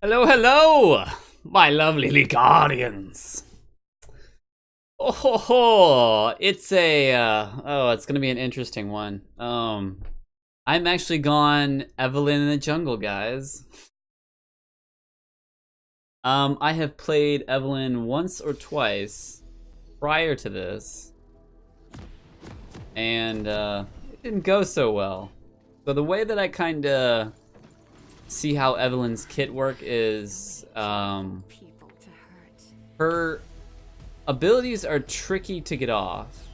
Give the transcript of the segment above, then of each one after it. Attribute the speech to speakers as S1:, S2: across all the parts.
S1: Hello, hello, my lovely guardians. Oh, ho, ho. It's a it's gonna be an interesting one. I'm actually gone Evelynn in the jungle, guys. I have played Evelynn once or twice prior to this, and it didn't go so well. So the way that I kind of see how Evelynn's kit work is, her abilities are tricky to get off.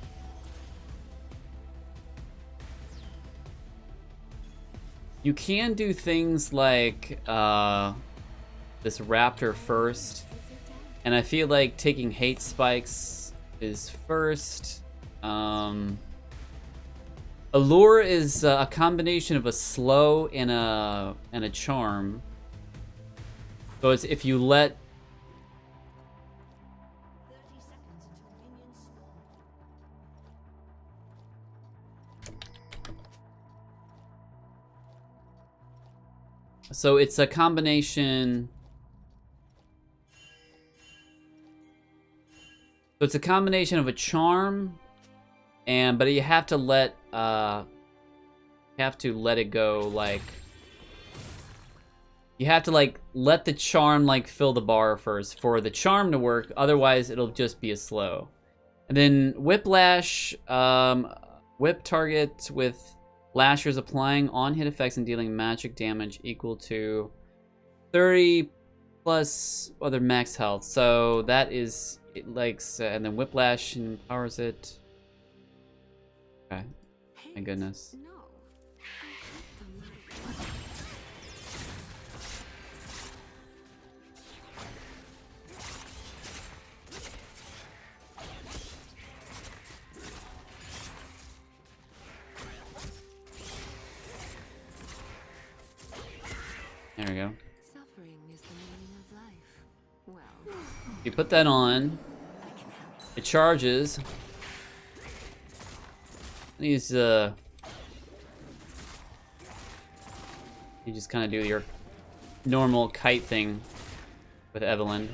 S1: You can do things like this raptor first, and I feel like taking hate spikes is first. Allure is a combination of a slow and a charm. So it's if you let So it's a combination. So it's a combination of a charm, but you have to let it go. Like you have to like let the charm like fill the bar first for the charm to work. Otherwise, it'll just be a slow. And then whiplash, whip target with lashers applying on-hit effects and dealing magic damage equal to 30 plus other max health. So that is, it likes, and then whiplash empowers it. Okay, my goodness. There we go. Suffering is the meaning of life. Well, you put that on, it charges. These you just kind of do your normal kite thing with Evelynn,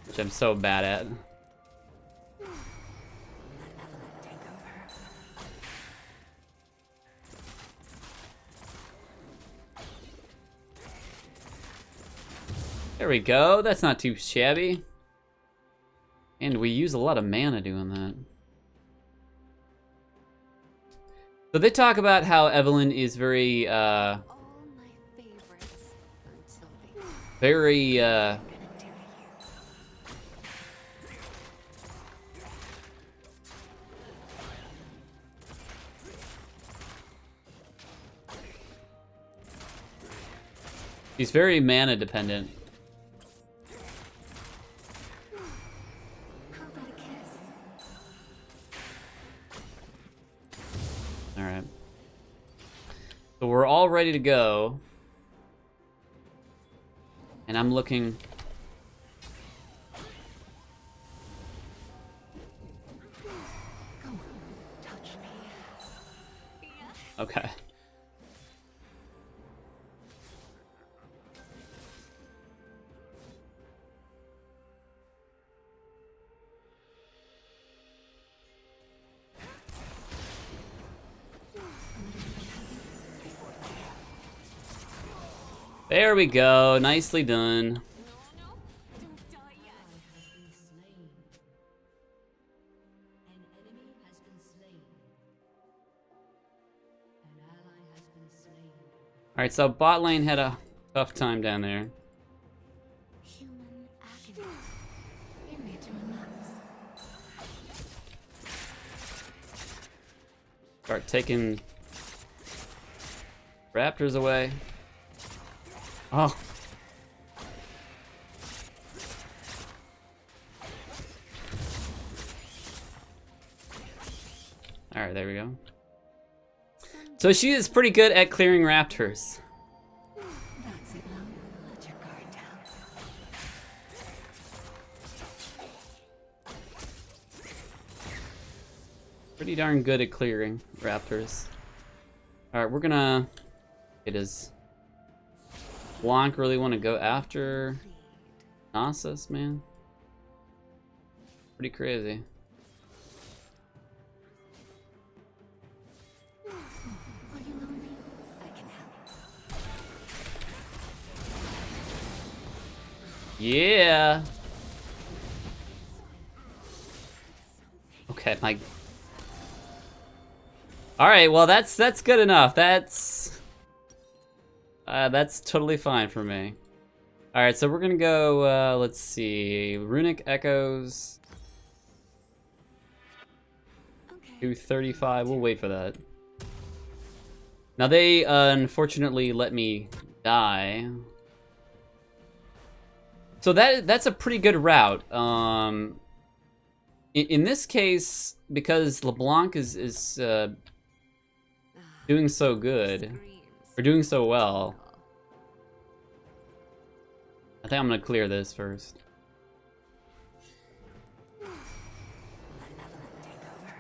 S1: which I'm so bad at. There we go. That's not too shabby. And we use a lot of mana doing that. So they talk about how Evelynn is very, she's very mana dependent. Alright. So we're all ready to go. And I'm looking... Okay. There we go. Nicely done. Alright, so bot lane had a tough time down there. Start taking raptors away. Oh. Alright, there we go. So she is pretty good at clearing raptors.
S2: That's it, love. Let your guard down.
S1: Pretty darn good at clearing raptors. Alright, we're gonna get his Blanc really want to go after Nasus, man? Pretty crazy.
S2: Are you lonely? I can help.
S1: Yeah. Okay, my. All right, well that's good enough. That's totally fine for me. All right, so we're gonna go. Let's see, Runic Echoes.
S2: Okay.
S1: 235. We'll wait for that. Now they unfortunately let me die. So that's a pretty good route. In this case, because LeBlanc is doing so good, or doing so well, I think I'm gonna clear this first.
S2: Let Evelynn take over.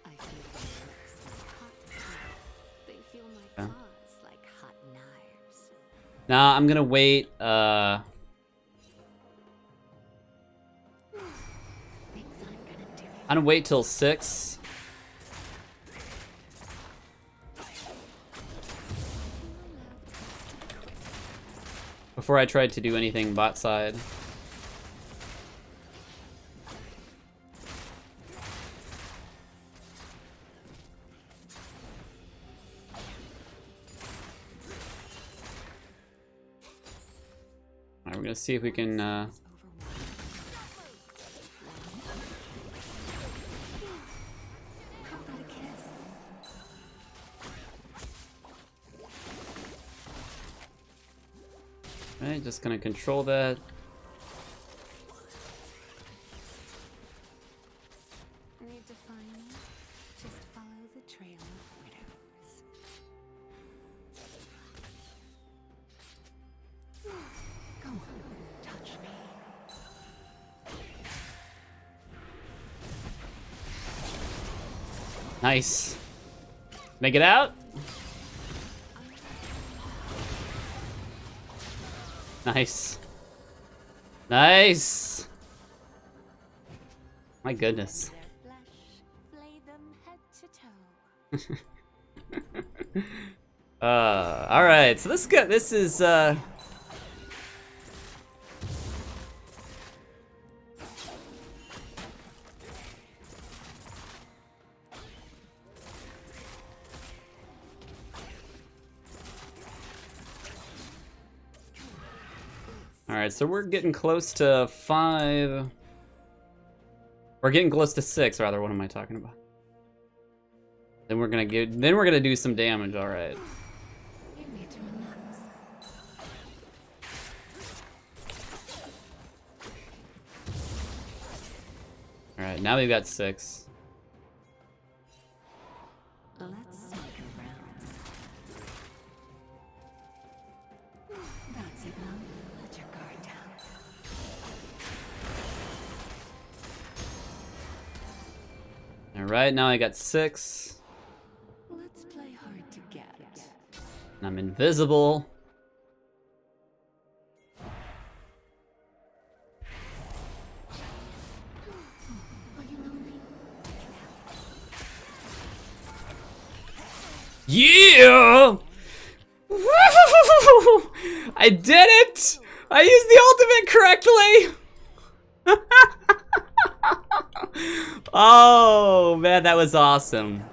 S2: I feel their lips like hot coal. They feel my claws like hot knives.
S1: Nah, I'm gonna wait.
S2: Things I'm gonna do.
S1: I'm gonna wait till 6. Before I try to do anything bot side. Alright, we're gonna see if we can
S2: How about a kiss?
S1: Alright, just gonna control that.
S2: Need to find me? Just follow the trail of widows. Go on, touch me.
S1: Nice. Make it out? Nice. Nice. My goodness.
S2: Their flesh, flay them head to toe.
S1: All right. So this is all right, so we're getting close to 5. We're getting close to 6, rather. What am I talking about? Then we're gonna do some damage. All right.
S2: You need to relax.
S1: All right. Now we've got 6.
S2: Let's sneak around. That's it now. Let your guard down.
S1: All right. Now I got 6.
S2: Let's play hard to get.
S1: And I'm invisible.
S2: Are you lonely?
S1: Yeah! Woo! I did it! I used the ultimate correctly! Oh, man, that was awesome.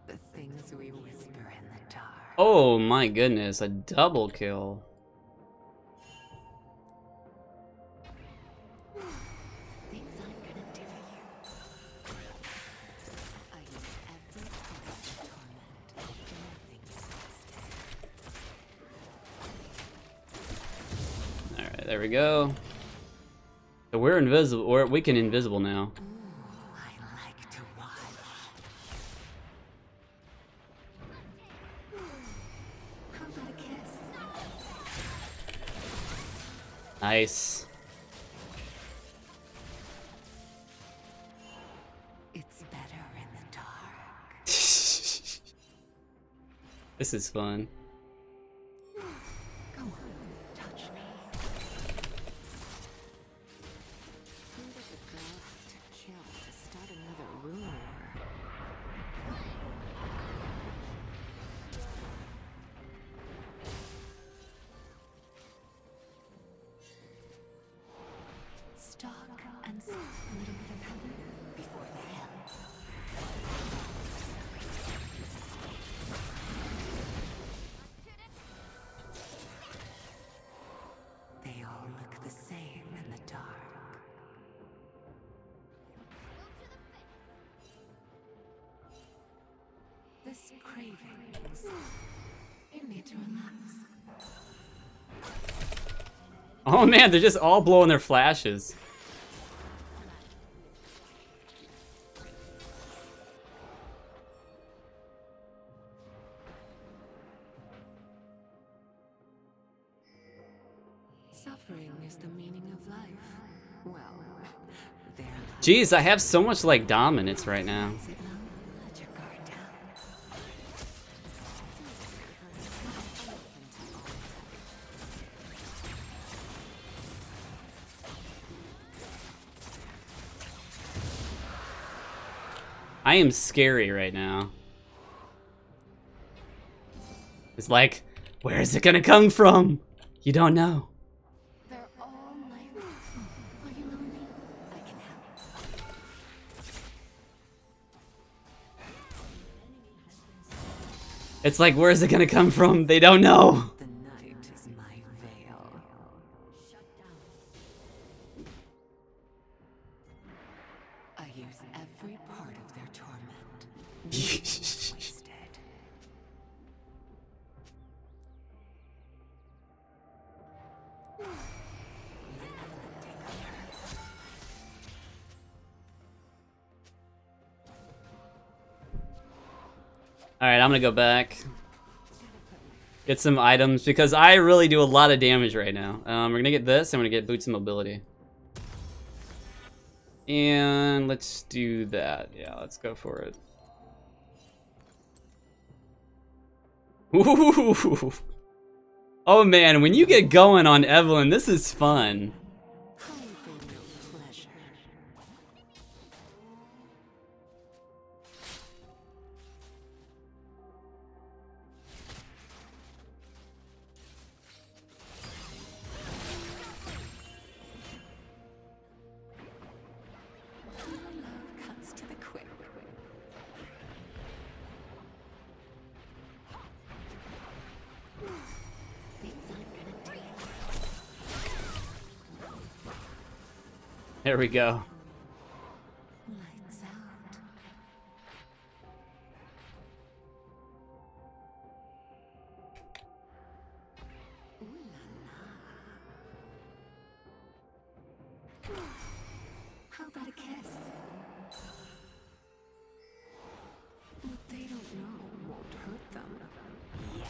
S2: The things we whisper in the dark.
S1: Oh my goodness, a double kill.
S2: Things I'm gonna do to you. I use every part to torment. Nothing is wasted.
S1: Alright, there we go. So we're invisible, or we can invisible now.
S2: Ooh, I like to watch. How about a kiss?
S1: Nice.
S2: It's better in the dark.
S1: This is fun.
S2: Go on, touch me. Who does a girl have to kill to start another rumor war? Stalk and a little bit of heaven before the hell. They all look the same in the dark. This cravings. You need to relax.
S1: Oh man, they're just all blowing their flashes.
S2: Suffering is the meaning of life. Well, they're not.
S1: Jeez, I have so much like dominance right now.
S2: Is it love? Let your guard down.
S1: I am scary right now. It's like, where is it gonna come from? You don't know.
S2: They're all my. Are you lonely? I can help.
S1: It's like, where is it gonna come from? They don't know.
S2: The night is my veil. I use every part of their torment. Wasted.
S1: Alright, I'm gonna go back. Get some items, because I really do a lot of damage right now. We're gonna get this, and we're gonna get boots and mobility. And let's do that. Yeah, let's go for it. Ooh. Oh man, when you get going on Evelynn, this is fun.
S2: Hope in your pleasure. Love cuts to the quick. Things aren't gonna do.
S1: There we go.
S2: Lights out. Ooh la la. How about a kiss? What they don't know won't hurt them. Yet.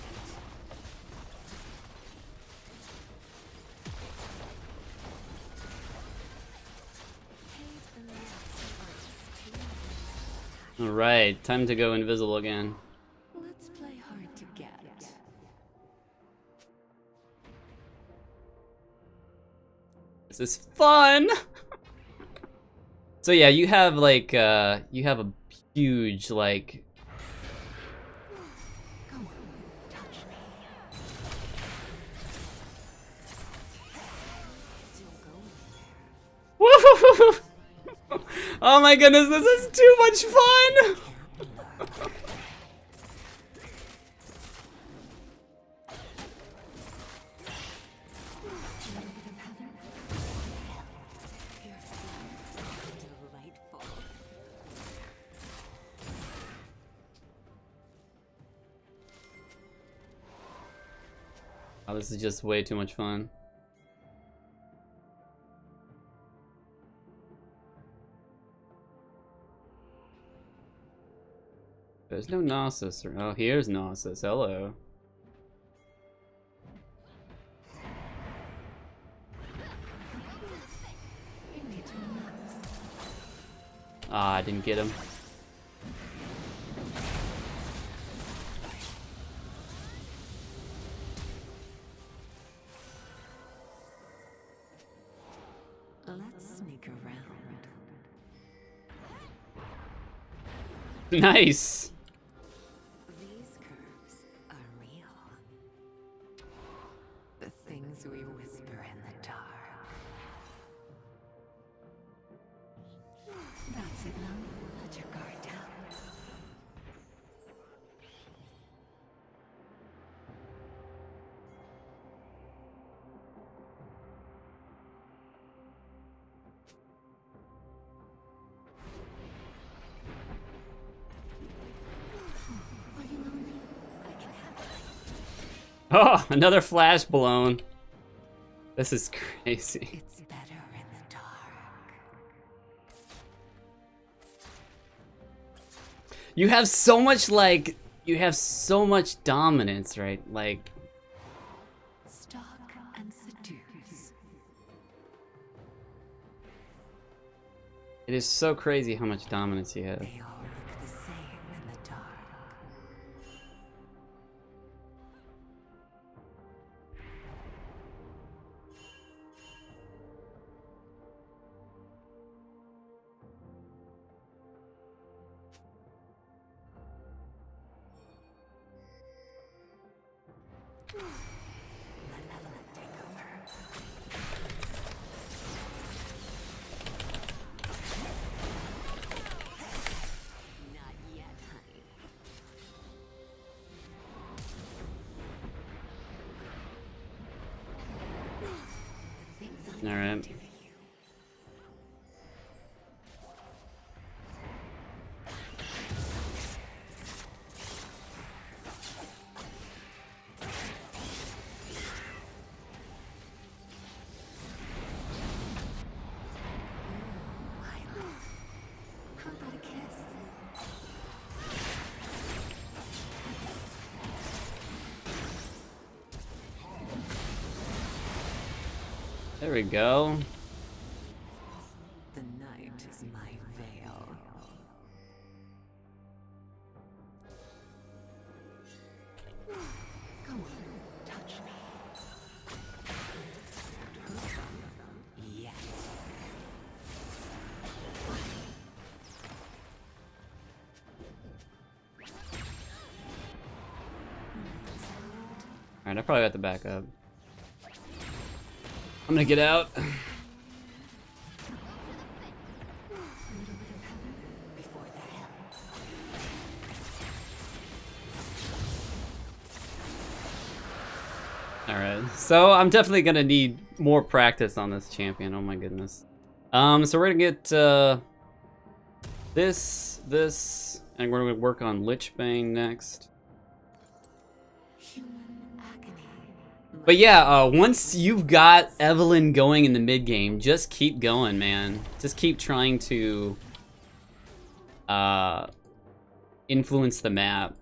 S1: Alright, time to go invisible again.
S2: Let's play hard to get.
S1: This is fun! So yeah, you have like, you have a huge, like...
S2: Go on, touch me. Still going.
S1: Woo! Oh my goodness, this is too much fun!
S2: Delightful.
S1: Oh, this is just way too much fun. There's no Gnosis. Oh, here's Gnosis. Hello. Ah, I didn't get him.
S2: Let's sneak around.
S1: Nice.
S2: These curves are real. The things we whisper in the dark. That's it now. Let your guard down. Are you lonely? I can help.
S1: Oh, another flash blown. This is crazy.
S2: It's better in the dark.
S1: You have so much, like, you have so much dominance, right? Like,
S2: Stalk and seduce.
S1: it is so crazy how much dominance you have.
S2: They all look the same in the dark. Let Evelynn take over. Not yet, honey.
S1: All right.
S2: How about a kiss?
S1: There we go.
S2: The night is my veil. Go on, touch me. Yes.
S1: All right, I probably got the backup. I'm gonna get out.
S2: Before the hell.
S1: All right, so I'm definitely gonna need more practice on this champion. Oh my goodness. So we're gonna get this, and we're gonna work on Lichbane next.
S2: Human agony.
S1: But yeah, once you've got Evelynn going in the mid game, just keep going, man. Just keep trying to influence the map.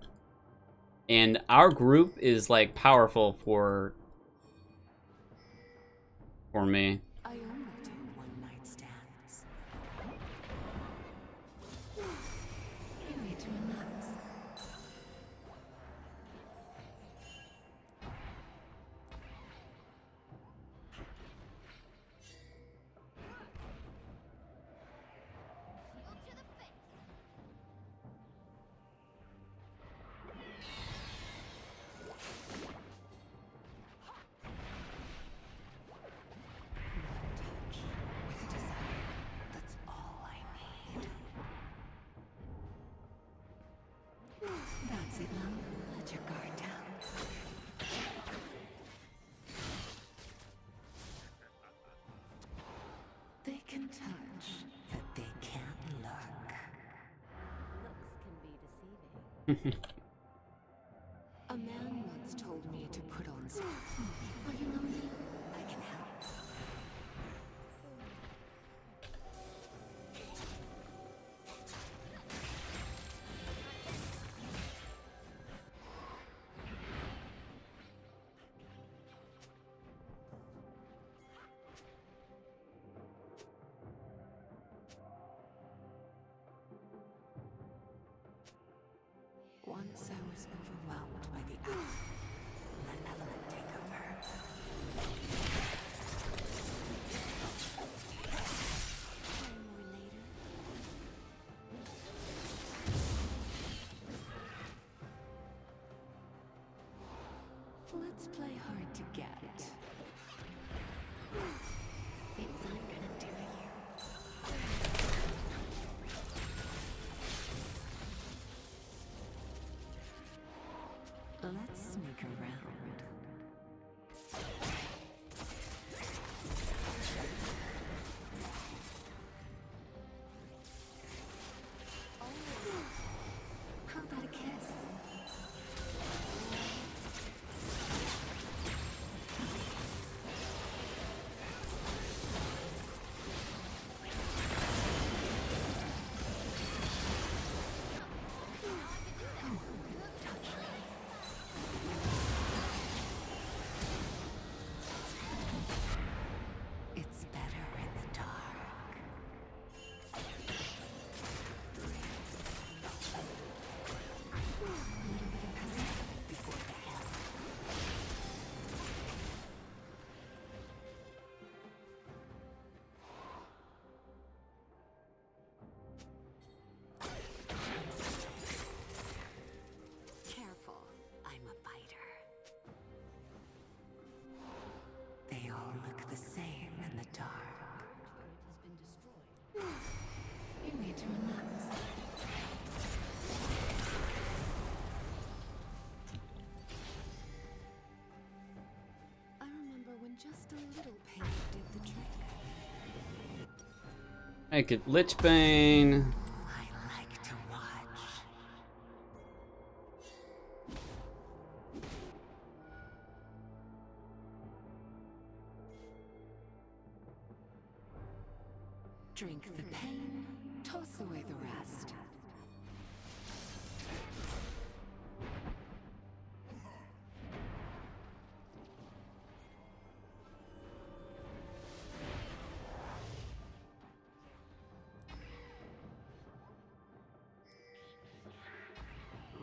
S1: And our group is like powerful for me.
S2: I only do one-night stands. You need to relax. With desire, that's all I need. That's it now. Let your guard down. They can touch, but they can't look. Looks can be deceiving. A man once told me to put on some. Are you lonely? I can help. Once I was overwhelmed by the act. Let Evelynn take over. More later. Let's play hard to get. Things I'm gonna do to you. Let's sneak around. How about a kiss? It's better in the dark. Before the hell. Careful, I'm a biter. They all look the same in the dark. You need to relax. I remember when just a little pain did the trick.
S1: I could Lichbane.
S2: I like to watch. Drink the pain, toss away the rest.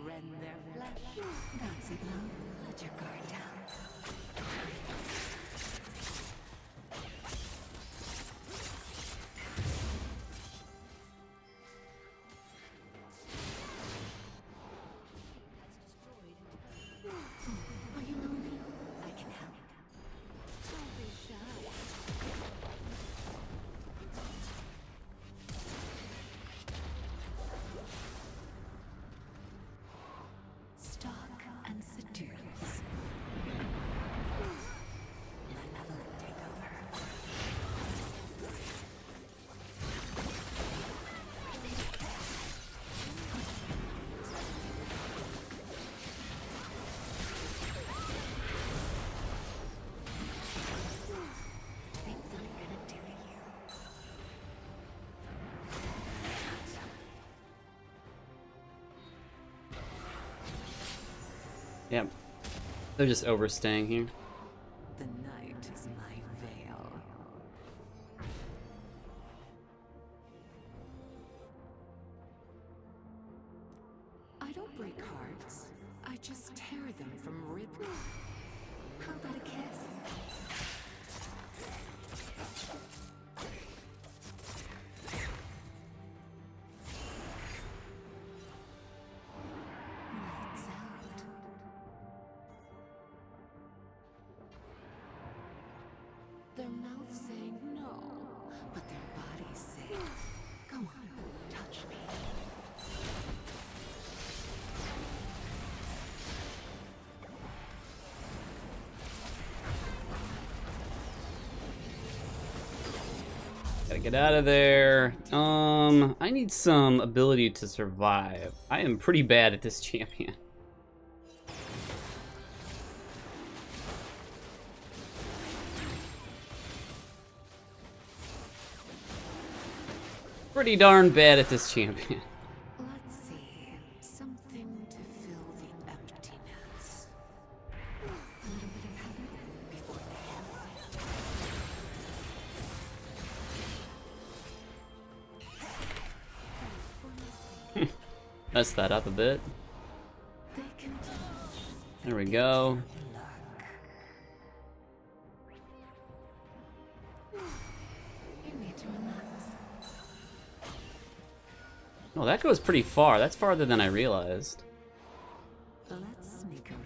S2: Rend their flesh. That's it now. Let your guard down. Are you lonely? I can help. Don't be shy. Stalk and seduce. Let Evelynn take over. Things I'm gonna do to you.
S1: Yep. They're just overstaying here.
S2: The night is my veil. I don't break hearts. I just tear them from rib. How about a kiss? Lights out. Their mouths say no, but their bodies say, go on, touch me.
S1: Gotta get out of there. I need some ability to survive. I am pretty bad at this champion. Pretty darn bad at this champion.
S2: Let's see, something to fill the emptiness. A little bit of heaven before the hell.
S1: Messed that up a bit. There we go. Oh, that goes pretty far. That's farther than I realized.
S2: Let's sneak around.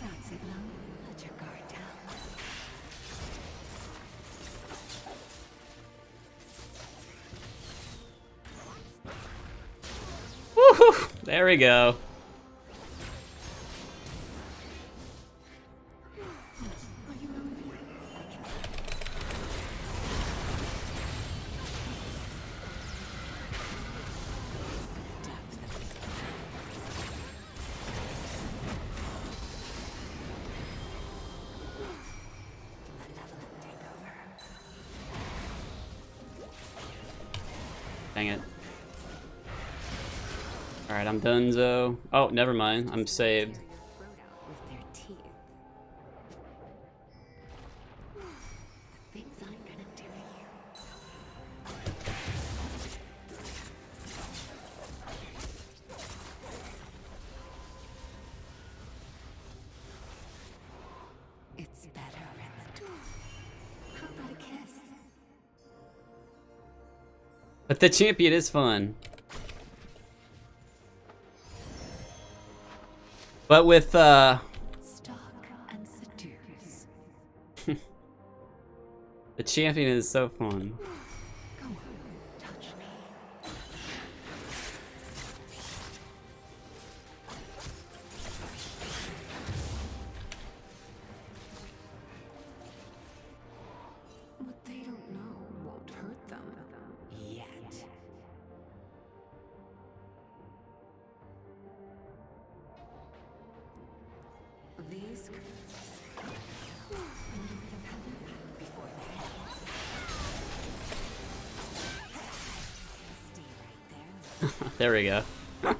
S2: That's it now. Let your guard down.
S1: Woohoo! There we go. Dang it. Alright, I'm donezo. Oh, never mind. I'm saved.
S2: With their teeth. The things I'm gonna do to you. It's better in the dark. How about a kiss?
S1: But the champion is fun. But with,
S2: Stalk and seduce.
S1: the champion is so fun.
S2: Go on, touch me. What they don't know won't hurt them. Yet. These before stay right there.
S1: There we go.
S2: The night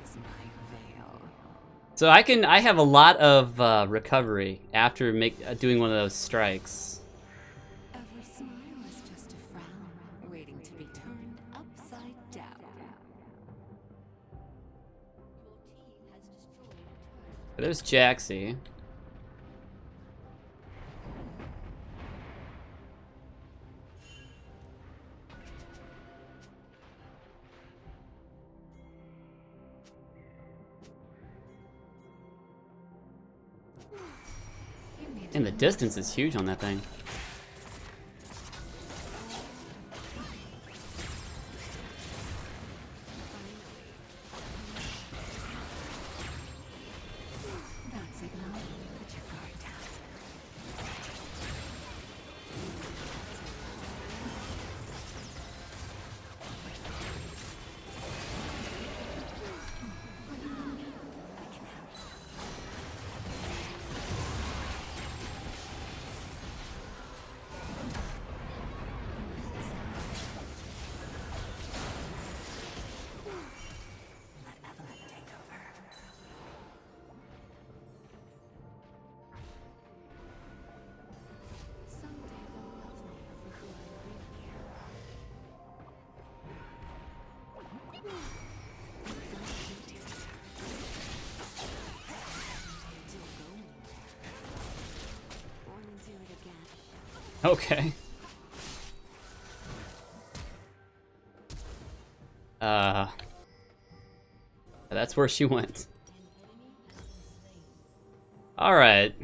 S2: is my veil.
S1: So I have a lot of recovery after doing one of those strikes.
S2: Every smile is just a frown, waiting to be turned upside down.
S1: There's Jaxie. And the distance is huge on that thing.
S2: That's it now. Put your guard down. Let Evelynn take over. Someday they'll love me for who I really am. Don't go anywhere. Wanna do it again?
S1: Okay. That's where she went. All right.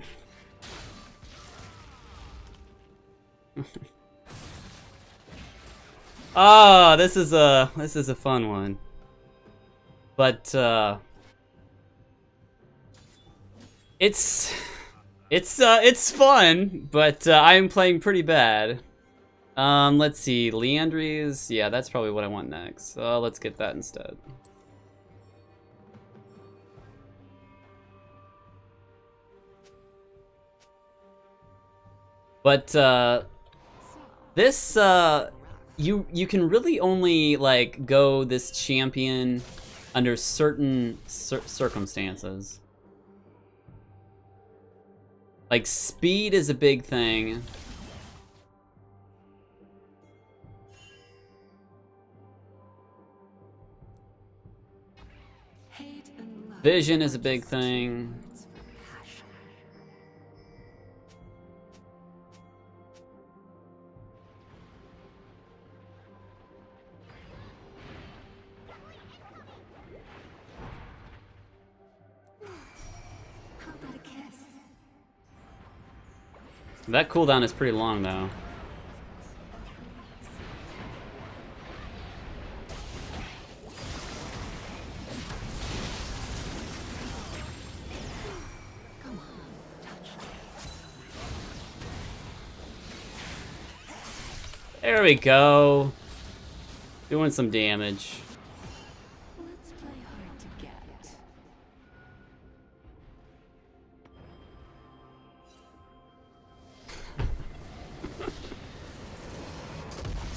S1: Oh, this is a fun one. But it's fun, but I'm playing pretty bad. Let's see, Leandry's, yeah, that's probably what I want next. So let's get that instead. But this you can really only like go this champion under certain circumstances. Like speed is a big thing. Vision is a big thing. That cooldown is pretty long, though. There we go. Doing some damage.
S2: Let's play hard to get.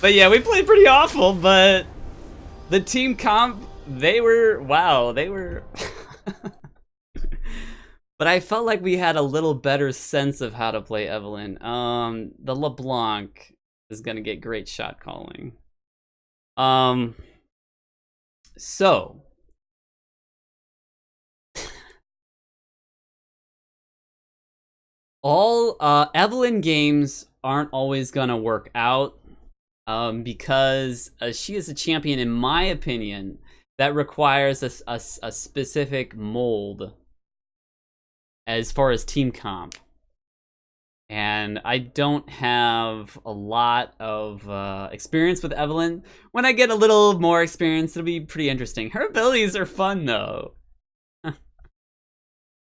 S1: But yeah, we played pretty awful, but the team comp, they were, wow, they were... But I felt like we had a little better sense of how to play Evelynn. The LeBlanc is gonna get great shot calling. So... all Evelynn games aren't always gonna work out. Because she is a champion, in my opinion, that requires a specific mold as far as team comp. And I don't have a lot of experience with Evelynn. When I get a little more experience, it'll be pretty interesting. Her abilities are fun, though.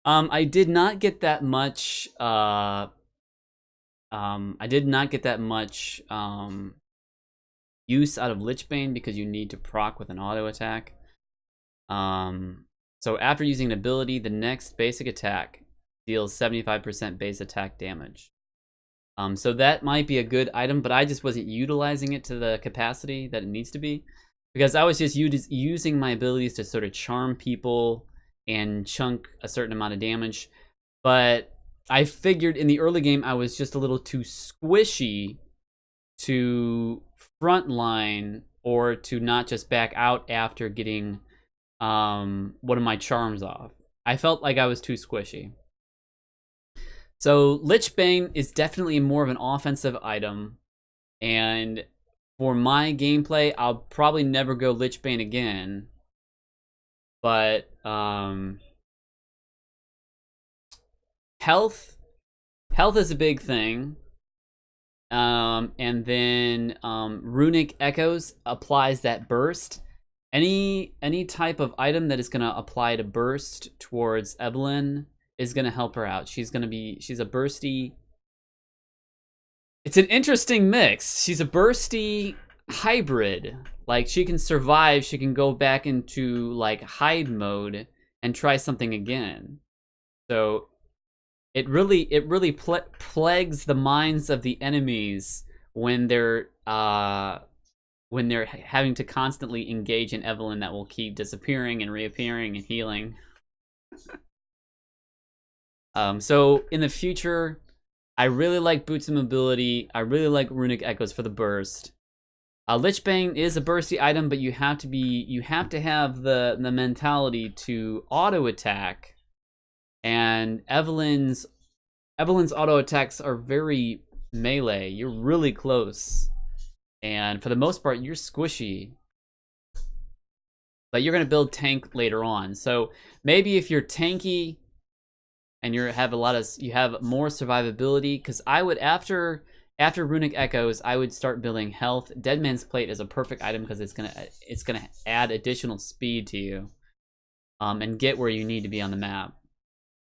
S1: I did not get that much... I did not get that much... use out of Lichbane because you need to proc with an auto attack. So after using an ability, the next basic attack deals 75% base attack damage. So that might be a good item, but I just wasn't utilizing it to the capacity that it needs to be, because I was just using my abilities to sort of charm people and chunk a certain amount of damage. But I figured in the early game I was just a little too squishy to frontline, or to not just back out after getting one of my charms off. I felt like I was too squishy. So Lichbane is definitely more of an offensive item, and for my gameplay, I'll probably never go Lichbane again. But health is a big thing. And then Runic Echoes applies that burst. Any type of item that is gonna apply to burst towards Evelynn is gonna help her out. She's a bursty. It's an interesting mix. She's a bursty hybrid. Like, she can survive, she can go back into like hide mode and try something again. So it really plagues the minds of the enemies when they're having to constantly engage in Evelynn that will keep disappearing and reappearing and healing. So in the future, I really like Boots of Mobility. I really like Runic Echoes for the burst. Lichbane is a bursty item, but you have to have the mentality to auto attack. And Evelynn's auto attacks are very melee. You're really close, and for the most part, you're squishy. But you're gonna build tank later on. So maybe if you're tanky and you have more survivability, because I would after Runic Echoes, I would start building health. Deadman's Plate is a perfect item because it's gonna add additional speed to you, and get where you need to be on the map.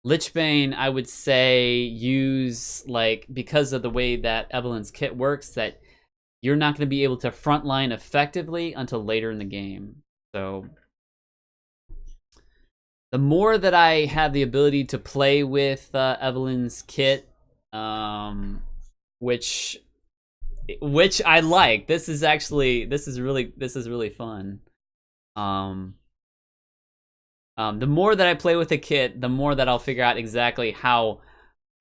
S1: Lichbane, I would say use, like, because of the way that Evelynn's kit works, that you're not going to be able to frontline effectively until later in the game. So the more that I have the ability to play with Evelynn's kit, which which I like. This is really fun. The more that I play with the kit, the more that I'll figure out exactly how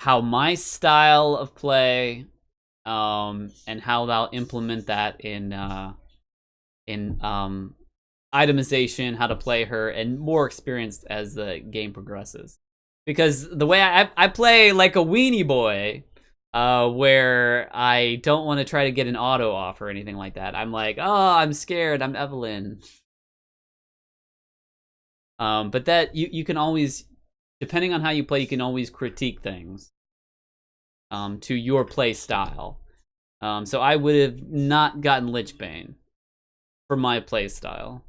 S1: my style of play, and how I'll implement that in itemization, how to play her, and more experienced as the game progresses. Because the way I play like a weenie boy, where I don't want to try to get an auto off or anything like that. I'm like, oh, I'm scared. I'm Evelynn. But that you can always, depending on how you play, you can always critique things to your play style. So I would have not gotten Lichbane for my play style.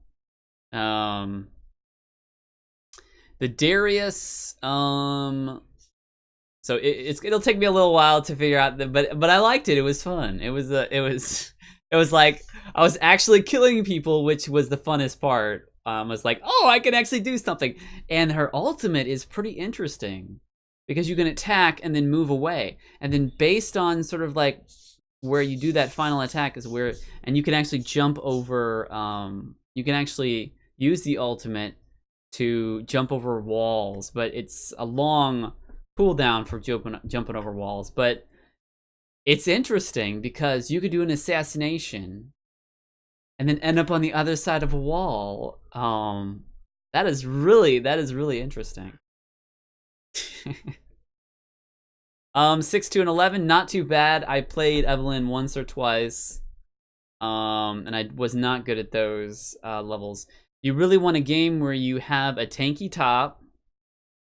S1: The Darius, so it'll take me a little while to figure out, but I liked it. It was fun. It was like I was actually killing people, which was the funnest part. I was like, oh, I can actually do something. And her ultimate is pretty interesting because you can attack and then move away, and then based on sort of like where you do that final attack is where, and you can actually jump over. You can actually use the ultimate to jump over walls, but it's a long cooldown for jumping over walls. But it's interesting because you could do an assassination and then end up on the other side of a wall. That is really interesting. 6, 2, and 11, not too bad. I played Evelynn once or twice, and I was not good at those levels. You really want a game where you have a tanky top,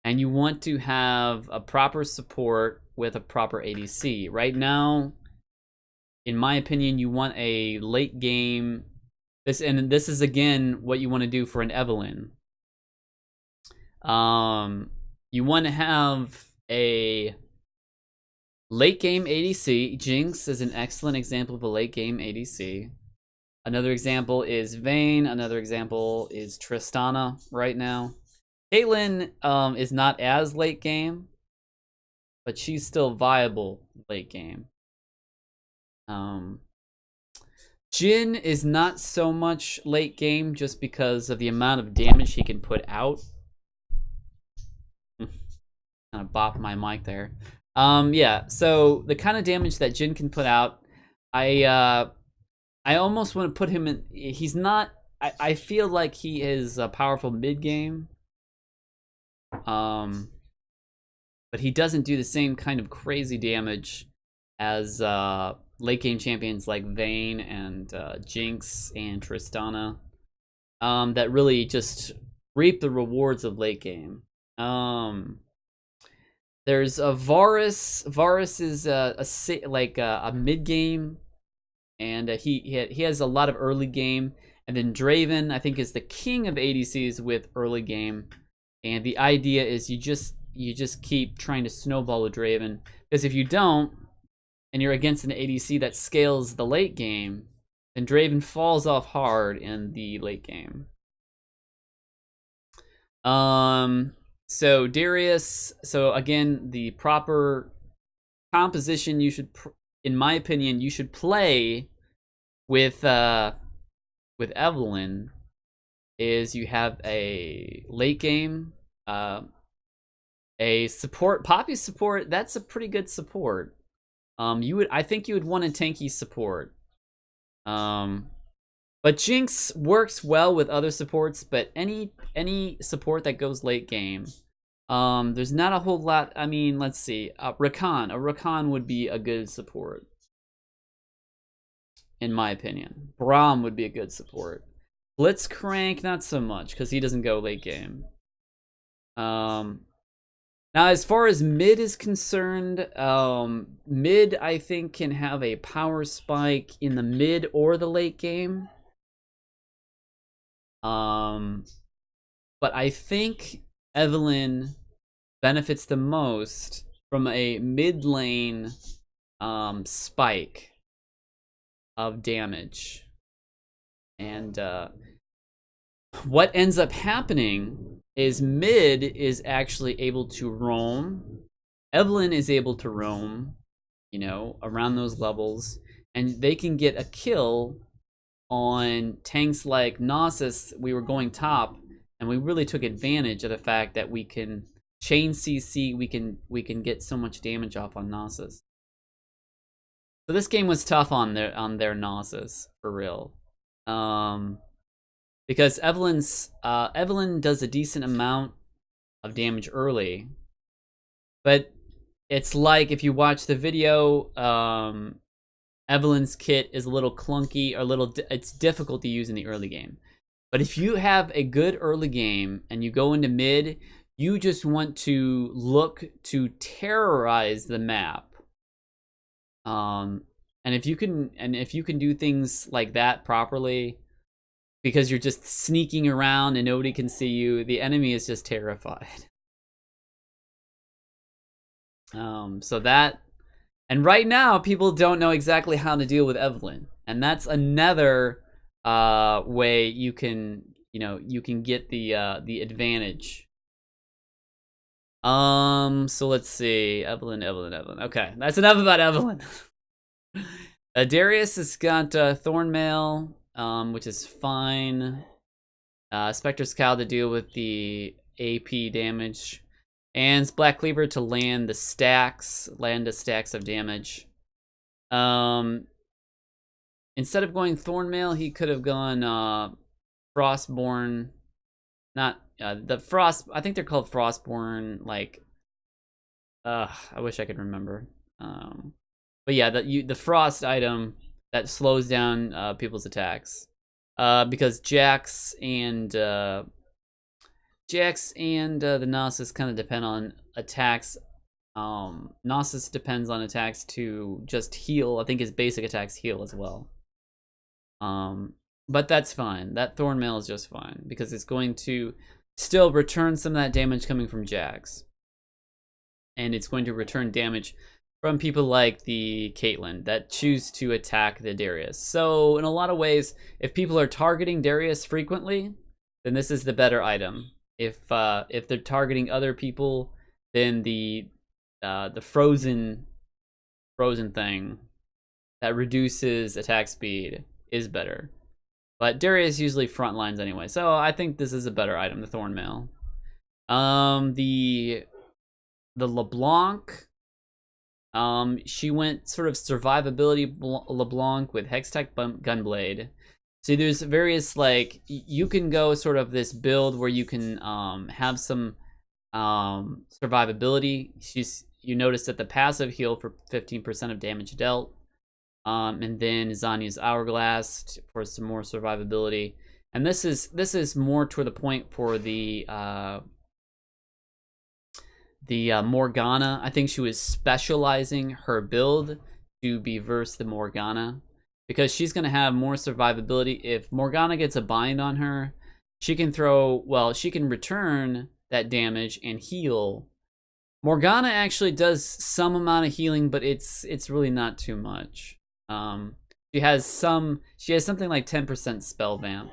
S1: and you want to have a proper support with a proper ADC. Right now, in my opinion, you want a late game. This is again what you want to do for an Evelynn. You want to have a late game ADC. Jinx is an excellent example of a late game ADC. Another example is Vayne. Another example is Tristana right now. Caitlyn is not as late game, but she's still viable late game. Jhin is not so much late game just because of the amount of damage he can put out. Kind of bop my mic there. Yeah, so the kind of damage that Jhin can put out, I almost want to put him in. He's not. I feel like he is a powerful mid game. But he doesn't do the same kind of crazy damage as late game champions like Vayne and Jinx and Tristana, that really just reap the rewards of late game. There's a Varus. Varus is a mid game, and he has a lot of early game. And then Draven, I think, is the king of ADCs with early game. And the idea is you just keep trying to snowball with Draven, because if you don't, and you're against an ADC that scales the late game, then Draven falls off hard in the late game. So Darius, so again, the proper composition you should, in my opinion, you should play with Evelynn is you have a late game, a support, Poppy support. That's a pretty good support. I think you would want a tanky support. But Jinx works well with other supports, but any support that goes late game, there's not a whole lot. I mean, let's see, Rakan. A Rakan would be a good support, in my opinion. Braum would be a good support. Blitzcrank, not so much, because he doesn't go late game. Now, as far as mid is concerned, mid, I think, can have a power spike in the mid or the late game. But I think Evelynn benefits the most from a mid lane spike of damage. And what ends up happening is mid is actually able to roam. Evelynn is able to roam, you know, around those levels. and they can get a kill on tanks like Gnosis. We were going top, and we really took advantage of the fact that we can chain CC. We can get so much damage off on Gnosis. So this game was tough on their Gnosis for real, because Evelynn does a decent amount of damage early, but it's like if you watch the video, Evelynn's kit is a little clunky, or it's difficult to use in the early game. But if you have a good early game and you go into mid, you just want to look to terrorize the map. And if you can do things like that properly, because you're just sneaking around and nobody can see you, the enemy is just terrified. So that, and right now people don't know exactly how to deal with Evelynn, and that's another way you can get the advantage. So let's see, Evelynn. Okay, that's enough about Evelynn. Darius has got Thornmail, which is fine. Spectre's Cow to deal with the AP damage. And Black Cleaver to land the stacks of damage. Instead of going Thornmail, he could have gone Frostborn. Not the Frost. I think they're called Frostborn. Like, I wish I could remember. But yeah, the Frost item that slows down people's attacks. Because Jax and the Gnosis kind of depend on attacks. Gnosis depends on attacks to just heal. I think his basic attacks heal as well. But that's fine. That Thornmail is just fine, because it's going to still return some of that damage coming from Jax. And it's going to return damage from people like the Caitlyn that choose to attack the Darius. So in a lot of ways, if people are targeting Darius frequently, then this is the better item. If they're targeting other people, then the frozen thing that reduces attack speed is better. But Darius usually front lines anyway, so I think this is a better item, the Thornmail. The LeBlanc, she went sort of survivability LeBlanc with Hextech Gunblade. So there's various, like, you can go sort of this build where you can have some survivability. You notice that the passive heal for 15% of damage dealt. And then Zanya's Hourglass for some more survivability. And this is more to the point for the Morgana. I think she was specializing her build to be versus the Morgana, because she's going to have more survivability. If Morgana gets a bind on her, she can return that damage and heal. Morgana actually does some amount of healing, but it's really not too much. She has something like 10% spell vamp.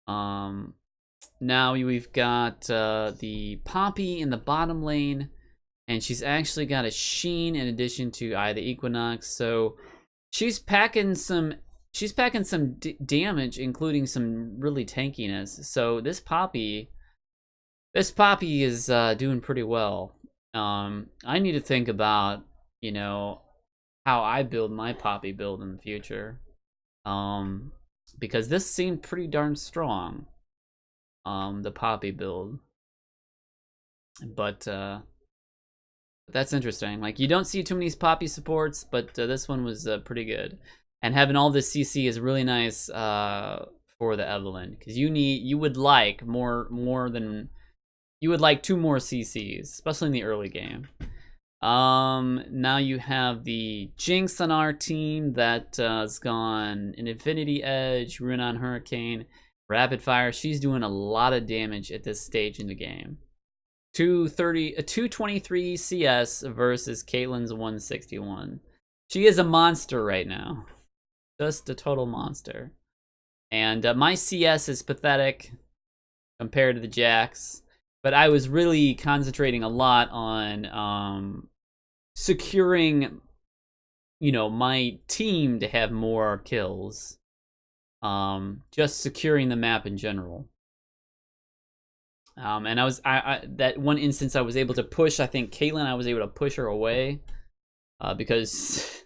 S1: Now we've got the Poppy in the bottom lane, and she's actually got a Sheen in addition to Eye of the Equinox, so she's packing some damage, including some really tankiness. So this Poppy is doing pretty well. I need to think about, how I build my Poppy build in the future, because this seemed pretty darn strong, the Poppy build. But that's interesting. Like, you don't see too many Poppy supports, but this one was pretty good. And having all this CC is really nice for the Evelynn, because you would like two more CCs, especially in the early game. Now you have the Jinx on our team that has gone an Infinity Edge, Rune on Hurricane, Rapid Fire. She's doing a lot of damage at this stage in the game. 223 CS versus Caitlyn's 161. She is a monster right now. Just a total monster. And my CS is pathetic compared to the Jax, but I was really concentrating a lot on securing my team to have more kills. Just securing the map in general. And I that one instance I was able to push, I think Caitlyn, I was able to push her away because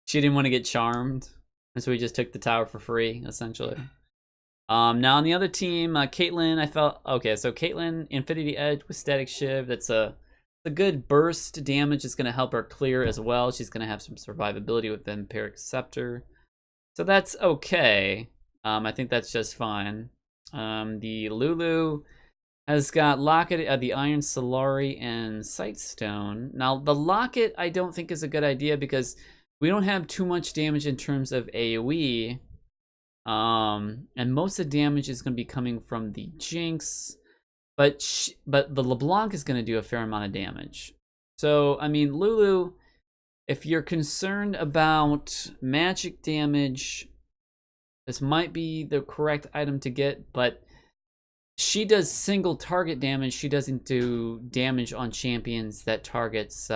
S1: she didn't want to get charmed. And so we just took the tower for free, essentially. Now on the other team, Caitlyn, I felt, okay, so Caitlyn, Infinity Edge with Static Shiv, that's a good burst damage. It's going to help her clear as well. She's going to have some survivability with Vampiric Scepter. So that's okay. I think that's just fine. The Lulu has got Locket, the Iron Solari, and Sightstone. Now, the Locket I don't think is a good idea because we don't have too much damage in terms of AoE. And most of the damage is going to be coming from the Jinx. But the LeBlanc is going to do a fair amount of damage. So, I mean, Lulu, if you're concerned about magic damage, this might be the correct item to get, but she does single target damage. She doesn't do damage on champions that targets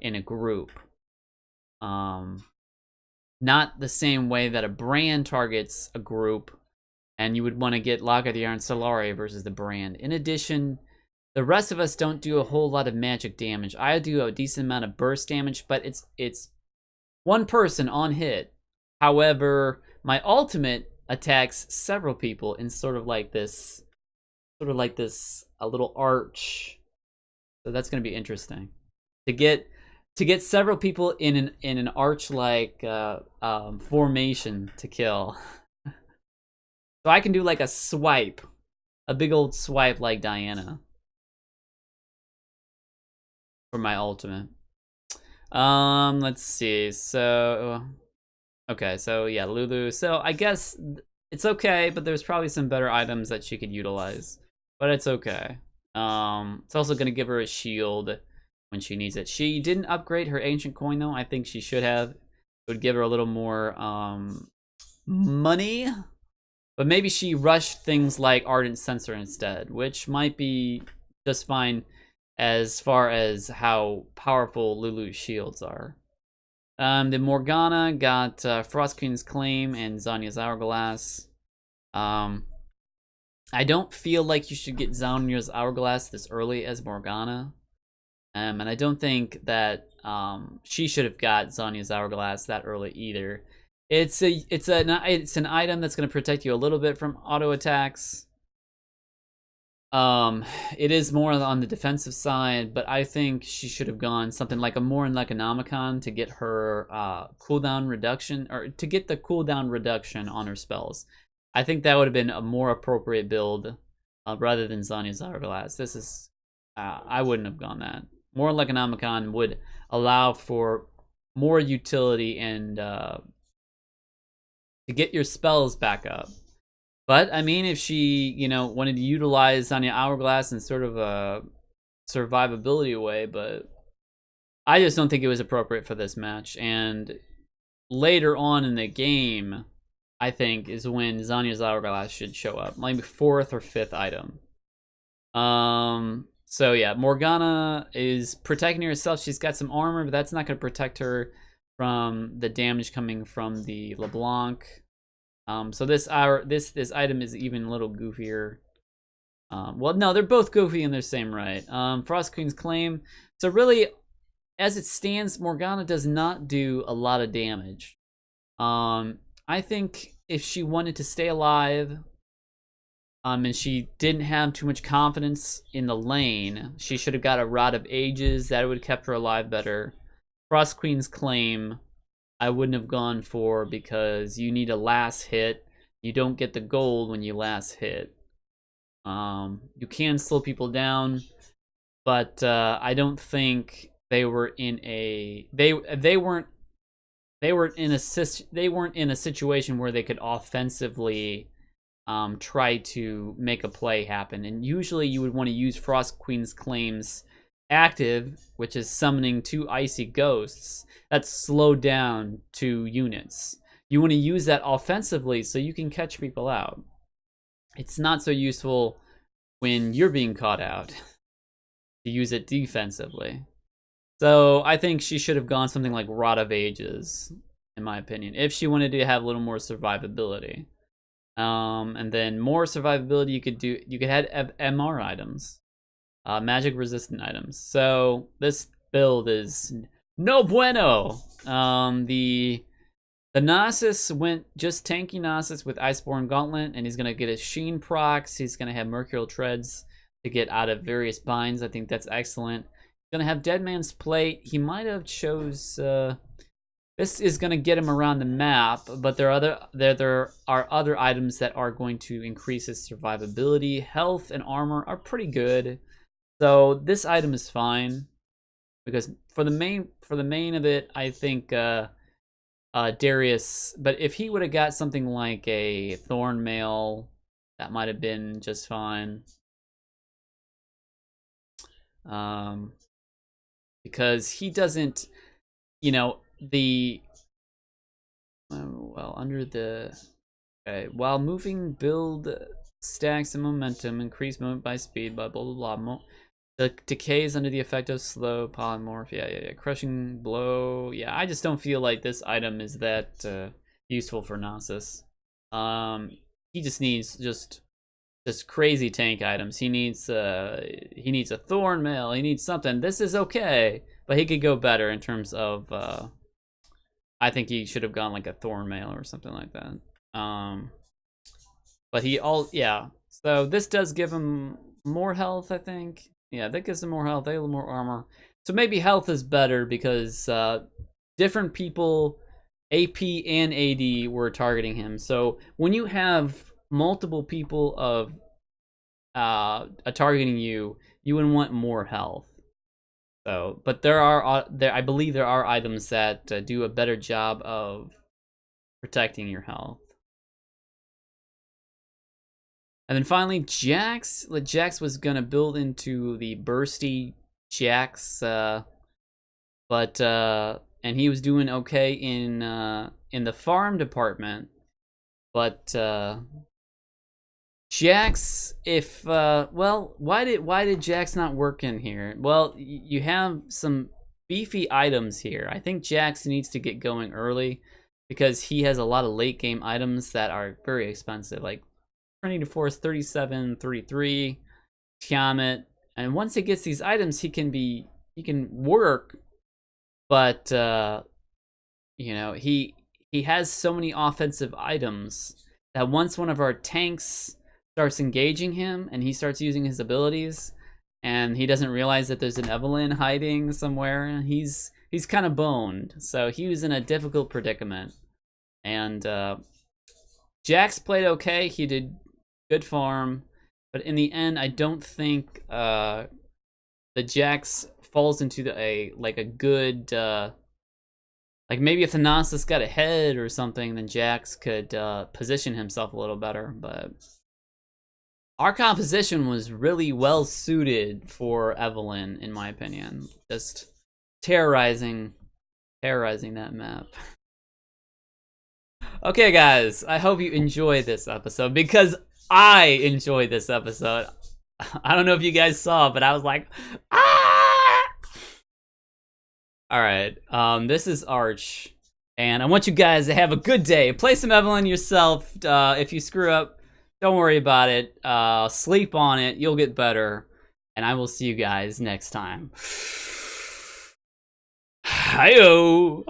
S1: in a group. Not the same way that a brand targets a group, and you would want to get Locket the Iron Solari versus the brand. In addition, the rest of us don't do a whole lot of magic damage. I do a decent amount of burst damage, but it's one person on hit. However, my ultimate attacks several people in sort of like this, a little arch. So that's going to be interesting to get several people in an arch like formation to kill. So I can do like a swipe, a big old swipe like Diana for my ultimate. Let's see. So okay, so yeah, Lulu. So I guess it's okay, but there's probably some better items that she could utilize. But it's okay. It's also gonna give her a shield when she needs it. She didn't upgrade her ancient coin though. I think she should have. It would give her a little more money. But maybe she rushed things like Ardent Sensor instead, which might be just fine as far as how powerful Lulu's shields are. The Morgana got Frost Queen's Claim and Zanya's Hourglass. I don't feel like you should get Zanya's Hourglass this early as Morgana. And I don't think that she should have got Zanya's Hourglass that early either. It's an item that's going to protect you a little bit from auto attacks. It is more on the defensive side, but I think she should have gone something like a more Necronomicon to get her cooldown reduction, or to get the cooldown reduction on her spells. I think that would have been a more appropriate build rather than Zanya's Hourglass. This is, I wouldn't have gone that. More Necronomicon would allow for more utility and to get your spells back up. But I mean, if she, wanted to utilize Zanya Hourglass in sort of a survivability way, but I just don't think it was appropriate for this match. And later on in the game, I think, is when Zanya's Hourglass should show up, maybe 4th or 5th item. So yeah, Morgana is protecting herself. She's got some armor, but that's not going to protect her from the damage coming from the LeBlanc. So this item is even a little goofier. Well, no, they're both goofy in their same right. Frost Queen's Claim. So really, as it stands, Morgana does not do a lot of damage. I think if she wanted to stay alive, and she didn't have too much confidence in the lane, she should have got a Rod of Ages. That would have kept her alive better. Frost Queen's Claim, I wouldn't have gone for because you need a last hit. You don't get the gold when you last hit. You can slow people down, but I don't think they were in a they weren't in a situation where they could offensively try to make a play happen. And usually you would want to use Frost Queen's Claim's active, which is summoning 2 icy ghosts. That's slowed down 2 units. You want to use that offensively so you can catch people out. It's not so useful when you're being caught out to use it defensively. So I think she should have gone something like Rod of Ages, in my opinion, if she wanted to have a little more survivability. And then more survivability, you could add MR items, magic resistant items. So this build is no bueno. The Gnosis went just tanky Gnosis with Iceborne Gauntlet, and he's gonna get his Sheen procs. He's gonna have Mercurial Treads to get out of various binds. I think that's excellent. He's gonna have Dead Man's Plate. He might have chose. This is gonna get him around the map, but there are other items that are going to increase his survivability. Health and armor are pretty good, so this item is fine. Because for the main of it, I think Darius. But if he would have got something like a Thorn Mail, that might have been just fine. Because he doesn't, you know, under the while moving, build stacks and momentum, increase movement by speed, blah blah blah blah. The decays under the effect of slow polymorph. Yeah. Crushing blow. Yeah, I just don't feel like this item is that useful for Gnosis. He just needs just crazy tank items. He needs a Thorn Mail. He needs something. This is okay, but he could go better in terms of. I think he should have gone like a Thorn Mail or something like that. But So this does give him more health, I think. Yeah, that gives him more health, a little more armor. So maybe health is better because different people, AP and AD, were targeting him. So when you have multiple people of targeting you, you would want more health. So, but I believe there are items that do a better job of protecting your health. And then finally, Jax. Jax was gonna build into the bursty Jax, and he was doing okay in the farm department, but Jax, why did Jax not work in here? Well, you have some beefy items here. I think Jax needs to get going early because he has a lot of late game items that are very expensive, like Trinity Force 37, 33, Tiamat, and once he gets these items, he can work, but you know, he has so many offensive items that once one of our tanks starts engaging him and he starts using his abilities and he doesn't realize that there's an Evelynn hiding somewhere, he's kind of boned. So he was in a difficult predicament. And Jax played okay. He did good farm, but in the end, I don't think the Jax falls into a good like maybe if the Gnosis got ahead or something, then Jax could position himself a little better. But our composition was really well suited for Evelynn, in my opinion. Just terrorizing that map. Okay, guys, I hope you enjoyed this episode because I enjoyed this episode. I don't know if you guys saw, but I was like, ah! All right, this is Arch, and I want you guys to have a good day. Play some Evelynn yourself. If you screw up, don't worry about it. Sleep on it. You'll get better, and I will see you guys next time. Hi-yo!